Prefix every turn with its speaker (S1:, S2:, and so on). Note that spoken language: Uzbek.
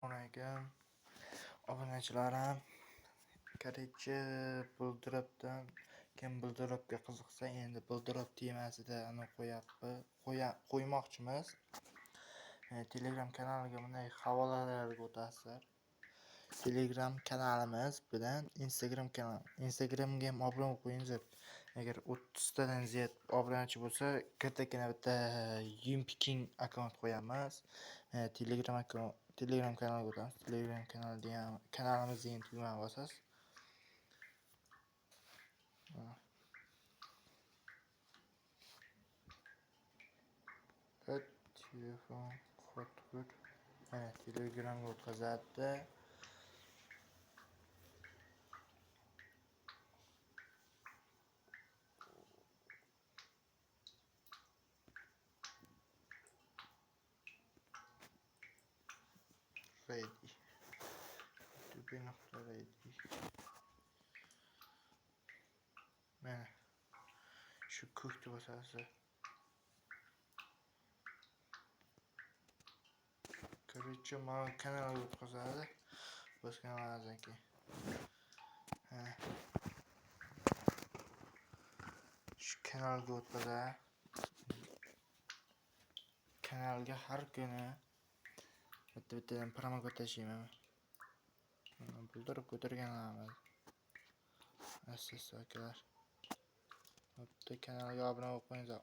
S1: Assalomu obunachilarim. Короче, buldirobdan kim buldirobga qiziqsa, endi buldirob temasida qo'ymoqchimiz. Telegram kanaliga bunday havolalarga o'tasizlar. Telegram kanalimiz bilan Instagramga ham obuna bo'lib qo'yinglar. Agar 30 tadan ziyod obunachi bo'lsa, kattagina bitta Yumpiking akkaunt qo'yamiz. Telegram kanaliga o'tamiz. Telegram kanalimiz degan tugmani bosasiz. Telefon kod. Telegramga o'tkazadi. Ready. YouTube.ready. Mana shu ko'kni bosasiz. Короче, mana kanalga o'tkazadi. Bosganimizdan keyin. Shu kanalga o'tkazadi. Kanalga har kuni bittadan promokod tashlayman. Buldirib ko'targanlarimiz. Assalomu alaykum. Kanalga obuna bo'lib qo'yinglar.